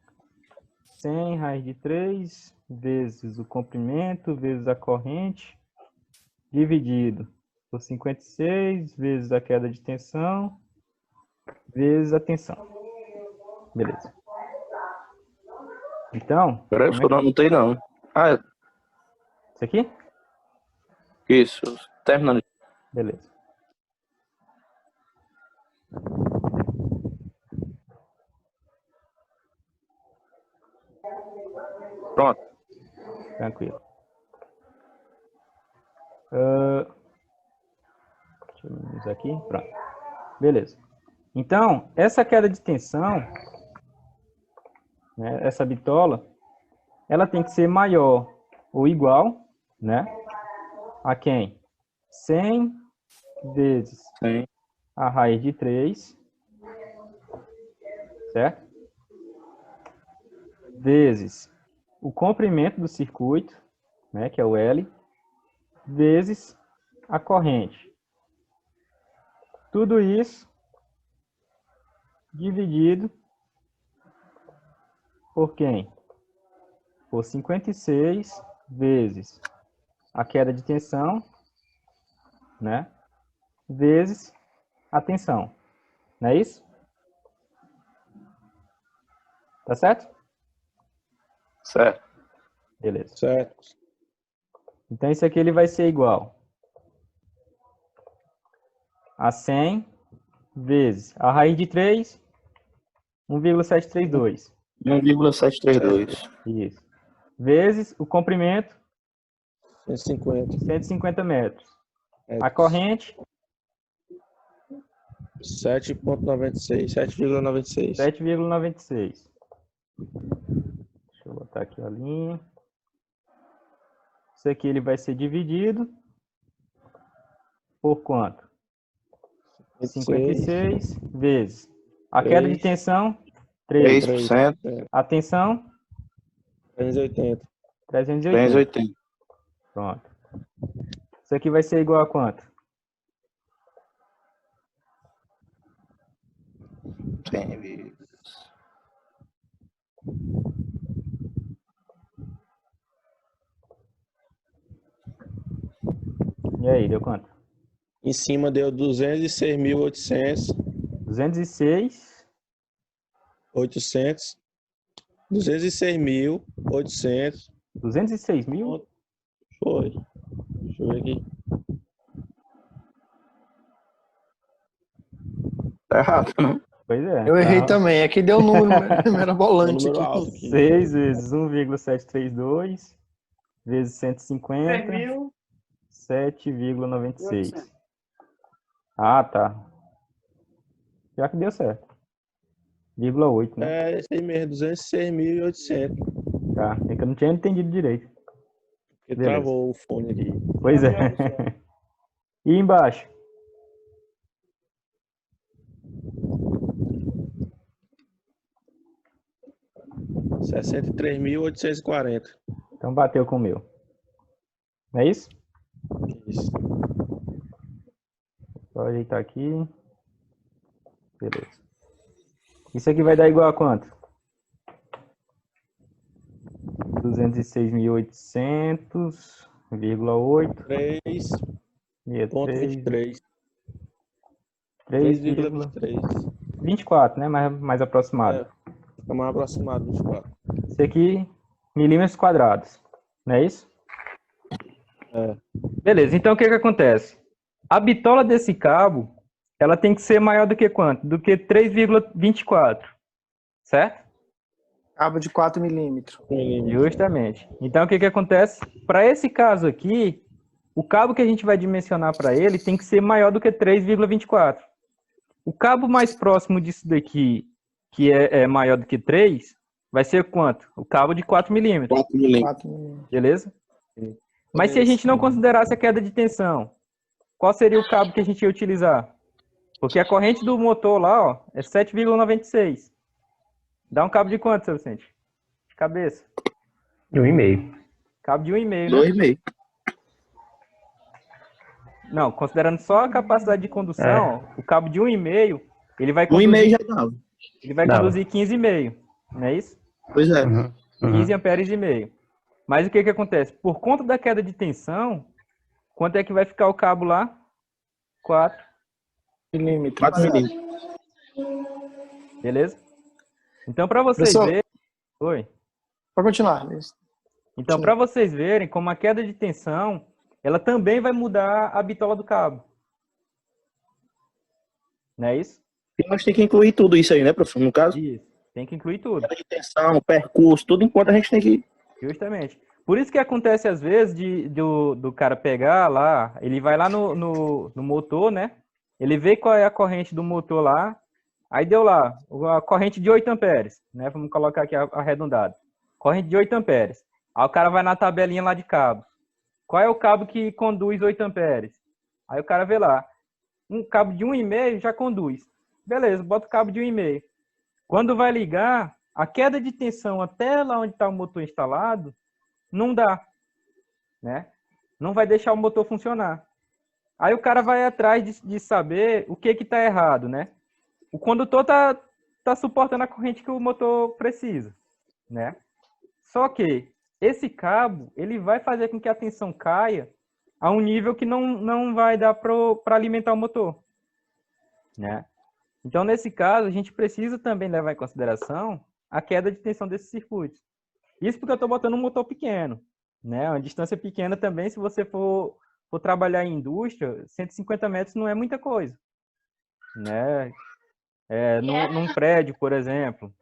Speaker 1: 100 raiz de 3 vezes o comprimento vezes a corrente dividido por 56 vezes a queda de tensão vezes a tensão. Beleza. Então,
Speaker 5: Peraí,
Speaker 1: como é
Speaker 5: não anotei não. Ah,
Speaker 1: isso aqui?
Speaker 5: isso. Terminando.
Speaker 1: Beleza.
Speaker 5: Pronto.
Speaker 1: Tranquilo. Deixa eu minimizar aqui. Pronto. Beleza. Então, essa queda de tensão, né, essa bitola, ela tem que ser maior ou igual, né? A quem? 100 vezes
Speaker 5: Sim.
Speaker 1: a raiz de 3, certo? Vezes o comprimento do circuito, né, que é o L, vezes a corrente. Tudo isso dividido por quem? Por 56 vezes a queda de tensão, né, vezes a tensão. Não é isso? Tá certo?
Speaker 5: Certo.
Speaker 1: Beleza.
Speaker 6: Certo.
Speaker 1: Então, isso aqui ele vai ser igual a 100 vezes a raiz de 3, 1,732.
Speaker 5: 1,732.
Speaker 1: Isso. Vezes o comprimento,
Speaker 6: 150.
Speaker 1: 150 metros. A corrente,
Speaker 6: 7,96. 7,96.
Speaker 1: 7,96. Deixa eu botar aqui a linha. Isso aqui ele vai ser dividido por quanto? 56 vezes. A queda de tensão, 3.
Speaker 5: 3%.
Speaker 1: A tensão,
Speaker 6: 380.
Speaker 1: 380.
Speaker 5: 380.
Speaker 1: Pronto. Isso aqui vai ser igual a quanto? E aí, deu quanto?
Speaker 6: Em cima deu 206.800.
Speaker 1: 206.
Speaker 6: 800. 206.800.
Speaker 1: 206 mil?
Speaker 6: Foi. Deixa eu ver aqui.
Speaker 5: Tá errado, não?
Speaker 1: Pois é.
Speaker 2: Eu errei também. Aqui deu um número mirabolante.
Speaker 6: Número
Speaker 2: Aqui.
Speaker 6: alto aqui.
Speaker 1: 6 vezes 1,732 vezes 150, 7,96. Ah, tá. Já que deu certo. 0,8, né?
Speaker 6: É, esse aí mesmo, 206.800.
Speaker 1: Tá. É que eu não tinha entendido direito.
Speaker 6: Porque
Speaker 1: Beleza.
Speaker 6: travou o fone aqui.
Speaker 1: Pois é. E embaixo?
Speaker 6: R$ 63.840.
Speaker 1: Então bateu com o meu. Não é isso?
Speaker 6: Isso.
Speaker 1: Só ajeitar aqui. Beleza. Isso aqui vai dar igual a quanto? 206.800,8.
Speaker 6: 3,23.
Speaker 1: 3,24,
Speaker 6: 3,23.
Speaker 1: né? Mais aproximado.
Speaker 6: Fica mais aproximado dos 4.
Speaker 1: Isso aqui, milímetros quadrados. Não é isso?
Speaker 6: É.
Speaker 1: Beleza, então o que acontece? A bitola desse cabo, ela tem que ser maior do que quanto? Do que 3,24. Certo?
Speaker 3: Cabo de 4 milímetros.
Speaker 1: Justamente. Então o que acontece? Para esse caso aqui, o cabo que a gente vai dimensionar para ele tem que ser maior do que 3,24. O cabo mais próximo disso daqui, que é maior do que 3, vai ser quanto? O cabo de 4 milímetros.
Speaker 5: 4 milímetros.
Speaker 3: 4 milímetros.
Speaker 1: Beleza? Mas se a gente não considerasse a queda de tensão, qual seria o cabo que a gente ia utilizar? Porque a corrente do motor lá, ó, é 7,96. Dá um cabo de quanto, seu Vicente? De cabeça.
Speaker 4: De 1,5.
Speaker 1: Cabo de 1,5, né?
Speaker 5: 2,5.
Speaker 1: Não, considerando só a capacidade de condução, ó, o cabo de 1,5, ele vai conduzir,
Speaker 5: 1,5 já dava.
Speaker 1: ele vai
Speaker 4: Dava.
Speaker 1: conduzir 15,5, não é isso?
Speaker 5: Pois é.
Speaker 1: 15 amperes e meio. Mas o que acontece? Por conta da queda de tensão, quanto é que vai ficar o cabo lá? 4.
Speaker 3: Milímetros.
Speaker 5: 4 milímetros.
Speaker 1: Beleza? Então, para vocês
Speaker 3: Professor.
Speaker 1: verem... Oi.
Speaker 3: Pode continuar.
Speaker 1: Então, para vocês verem como a queda de tensão, ela também vai mudar a bitola do cabo. Não é isso?
Speaker 5: E nós temos que incluir tudo isso aí, né, professor? No caso,
Speaker 1: Isso. Tem que incluir tudo.
Speaker 5: queda de tensão, percurso, tudo enquanto a gente tem que...
Speaker 1: Justamente. Por isso que acontece às vezes do cara pegar lá, ele vai lá no motor, né? Ele vê qual é a corrente do motor lá, aí deu lá, a corrente de 8 amperes, né? Vamos colocar aqui arredondado. Corrente de 8 amperes. Aí o cara vai na tabelinha lá de cabo. Qual é o cabo que conduz 8 amperes? Aí o cara vê lá, um cabo de 1,5 já conduz. Beleza, bota o cabo de 1,5. Quando vai ligar, a queda de tensão até lá onde está o motor instalado, não dá, né? Não vai deixar o motor funcionar. Aí o cara vai atrás de saber o que está errado, né? O condutor tá suportando a corrente que o motor precisa, né? Só que esse cabo, ele vai fazer com que a tensão caia a um nível que não vai dar para alimentar o motor, né? Então, nesse caso, a gente precisa também levar em consideração a queda de tensão desses circuitos. Isso porque eu estou botando um motor pequeno, né? Uma distância pequena também, se você for trabalhar em indústria, 150 metros não é muita coisa, né? Num prédio, por exemplo,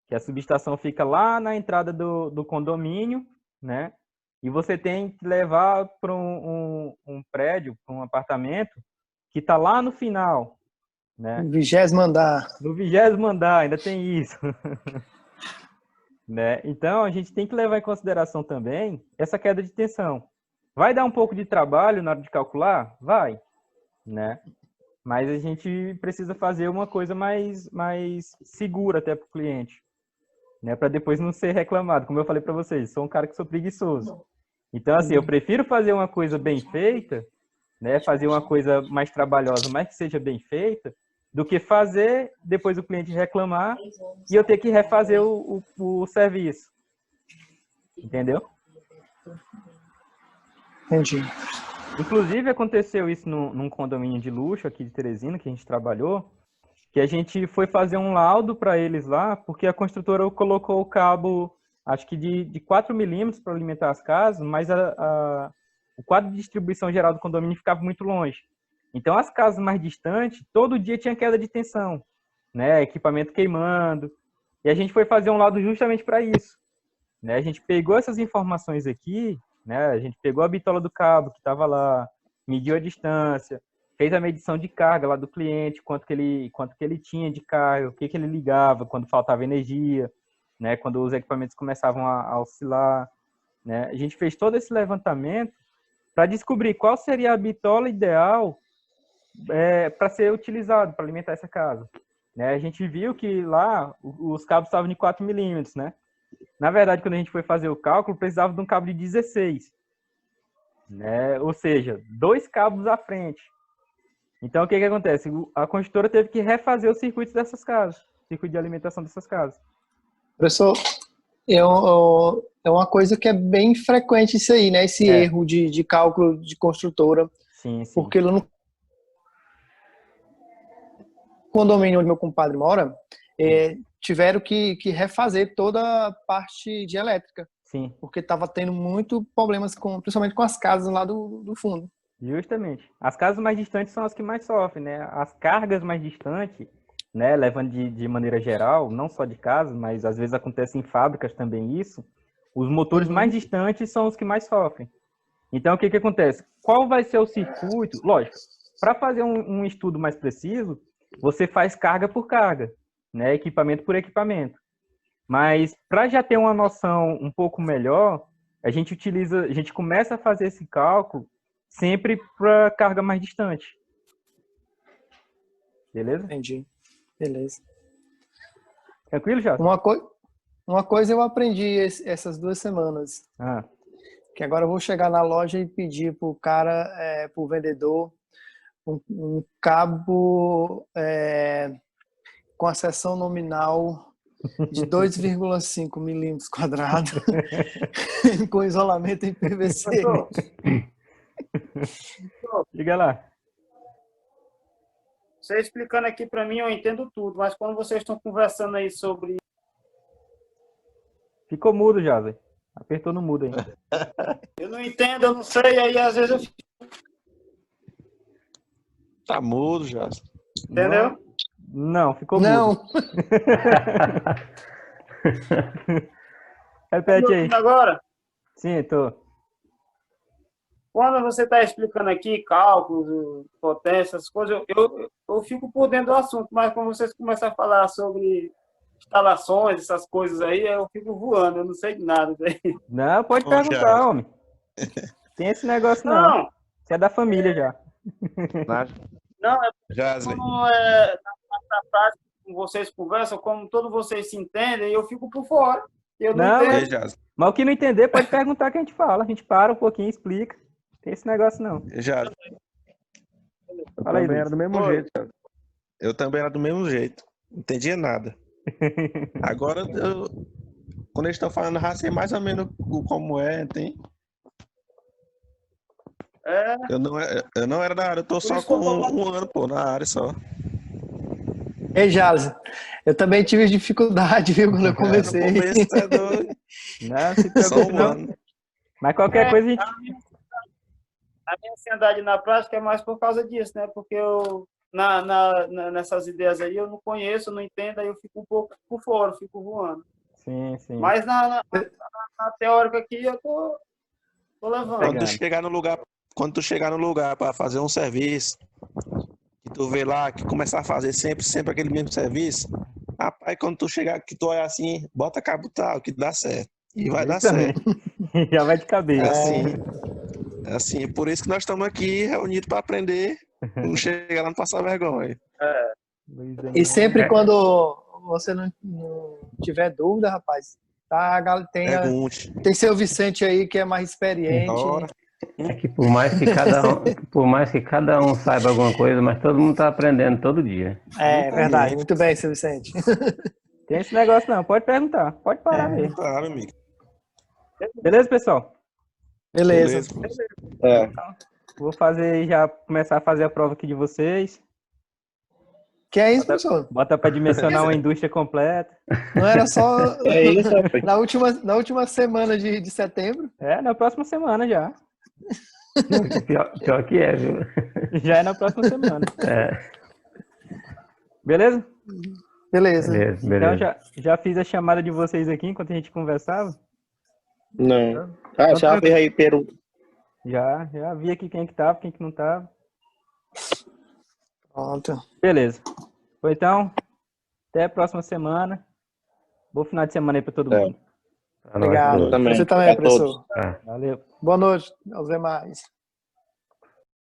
Speaker 1: que a subestação fica lá na entrada do condomínio, né? E você tem que levar para um prédio, para um apartamento, que está lá no final, né?
Speaker 3: No 20º andar.
Speaker 1: No 20º andar, ainda tem isso. Né? Então, a gente tem que levar em consideração também essa queda de tensão. Vai dar um pouco de trabalho na hora de calcular? Vai, né? Mas a gente precisa fazer uma coisa mais segura até para o cliente, né? Para depois não ser reclamado. Como eu falei para vocês, sou um cara que sou preguiçoso. Então, assim, eu prefiro fazer uma coisa bem feita, né? Fazer uma coisa mais trabalhosa, mas que seja bem feita, do que fazer, depois o cliente reclamar e eu ter que refazer o serviço. Entendeu?
Speaker 3: Entendi.
Speaker 1: Inclusive, aconteceu isso num condomínio de luxo aqui de Teresina, que a gente trabalhou, que a gente foi fazer um laudo para eles lá, porque a construtora colocou o cabo, acho que de 4 milímetros para alimentar as casas, mas o quadro de distribuição geral do condomínio ficava muito longe. Então, as casas mais distantes, todo dia tinha queda de tensão, né? Equipamento queimando. E a gente foi fazer um laudo justamente para isso, né? A gente pegou essas informações aqui, né? A gente pegou a bitola do cabo que estava lá, mediu a distância, fez a medição de carga lá do cliente, quanto que ele tinha de carga, o que ele ligava quando faltava energia, né? Quando os equipamentos começavam a oscilar, né? A gente fez todo esse levantamento para descobrir qual seria a bitola ideal para ser utilizado para alimentar essa casa, né? A gente viu que lá os cabos estavam de 4 milímetros, né? Na verdade, quando a gente foi fazer o cálculo, precisava de um cabo de 16. Né? Ou seja, 2 cabos à frente. Então, o que acontece? A construtora teve que refazer os circuitos dessas casas. Circuito de alimentação dessas casas.
Speaker 2: Professor, é uma coisa que é bem frequente isso aí, né? Esse erro de cálculo de construtora.
Speaker 1: Sim, sim.
Speaker 2: Porque lá no condomínio onde meu compadre mora, tiveram que refazer toda a parte de elétrica.
Speaker 1: Sim.
Speaker 2: Porque estava tendo muito problemas, principalmente com as casas lá do fundo.
Speaker 1: Justamente. As casas mais distantes são as que mais sofrem, né? As cargas mais distantes, né, levando de maneira geral, não só de casa, mas às vezes acontece em fábricas também isso, os motores mais distantes são os que mais sofrem. Então, o que acontece? Qual vai ser o circuito? Lógico, para fazer um estudo mais preciso, você faz carga por carga, né, equipamento por equipamento. Mas, para já ter uma noção um pouco melhor, a gente começa a fazer esse cálculo sempre para carga mais distante. Beleza?
Speaker 2: Entendi. Beleza.
Speaker 1: Tranquilo, já?
Speaker 2: Uma coisa eu aprendi essas 2 semanas. Que agora eu vou chegar na loja e pedir pro cara, pro vendedor, um cabo com a seção nominal de 2,5 milímetros quadrados com isolamento em PVC.
Speaker 1: Liga lá.
Speaker 3: Você explicando aqui para mim, eu entendo tudo, mas quando vocês estão conversando aí sobre...
Speaker 1: Ficou mudo, Jazzy. Apertou no mudo ainda.
Speaker 3: Eu não entendo, eu não sei, aí às vezes eu fico...
Speaker 6: Tá mudo, já.
Speaker 3: Entendeu?
Speaker 1: Não, ficou
Speaker 2: Não.
Speaker 1: mudo. Repete aí.
Speaker 3: Agora?
Speaker 1: Sim, tô.
Speaker 3: Quando você está explicando aqui cálculos, potência, essas coisas, eu fico por dentro do assunto, mas quando vocês começam a falar sobre instalações, essas coisas aí, eu fico voando, eu não sei de nada.
Speaker 1: Não, pode perguntar, homem. Tem esse negócio não. Você é da família já.
Speaker 3: Não,
Speaker 6: Jasley.
Speaker 3: como na prática, vocês conversam, como todos vocês se entendem, eu fico por fora. Eu não entendo.
Speaker 1: Mas o que não entender, pode perguntar que a gente fala. A gente para um pouquinho e explica. Tem esse negócio não.
Speaker 6: Fala aí, era do mesmo jeito. Eu também era do mesmo jeito. Não entendia nada. Agora, quando eles estão falando, já sei mais ou menos como tem. Eu não era da área, eu tô só com um ano, na área só.
Speaker 2: Ei, Jales, eu também tive dificuldade, viu, quando eu comecei.
Speaker 6: No começo, tá doido.
Speaker 1: Não, se preocupe não. Mas qualquer coisa a gente...
Speaker 3: A minha ansiedade na prática é mais por causa disso, né? Porque eu, nessas ideias aí, eu não conheço, não entendo, aí eu fico um pouco por fora, fico voando.
Speaker 1: Sim, sim.
Speaker 3: Mas na teórica aqui, eu tô levando.
Speaker 6: Quando tu chegar no lugar para fazer um serviço, que tu vê lá, que começar a fazer sempre aquele mesmo serviço, rapaz, quando tu chegar, que tu olha assim, bota cabo tal, que dá certo. E vai dar certo.
Speaker 1: Já vai de cabeça.
Speaker 6: Assim, por isso que nós estamos aqui reunidos para aprender, não chegar lá não passar vergonha.
Speaker 2: E sempre quando você não tiver dúvida, rapaz, tem seu Vicente aí que é mais experiente.
Speaker 4: É que por mais que cada um saiba alguma coisa, mas todo mundo está aprendendo todo dia.
Speaker 2: É verdade, muito bem, seu Vicente.
Speaker 1: Tem esse negócio não, pode perguntar, pode parar mesmo.
Speaker 6: Claro, amigo.
Speaker 1: Beleza, pessoal?
Speaker 2: Beleza.
Speaker 1: Vou começar a fazer a prova aqui de vocês.
Speaker 2: Que é isso, professor?
Speaker 1: Bota para dimensionar uma indústria completa.
Speaker 2: Não era só na última semana de setembro?
Speaker 1: Na próxima semana já.
Speaker 4: Pior que é, viu?
Speaker 1: Já é na próxima semana. Beleza?
Speaker 2: Beleza.
Speaker 1: Então já fiz a chamada de vocês aqui enquanto a gente conversava.
Speaker 6: Não. Já fez aí pergunta.
Speaker 1: Já vi aqui quem que tava, quem que não tava.
Speaker 2: Pronto.
Speaker 1: Beleza. Então, até a próxima semana. Bom final de semana aí para todo mundo.
Speaker 2: Obrigado. Você também, professor.
Speaker 1: Valeu.
Speaker 2: Boa noite aos demais.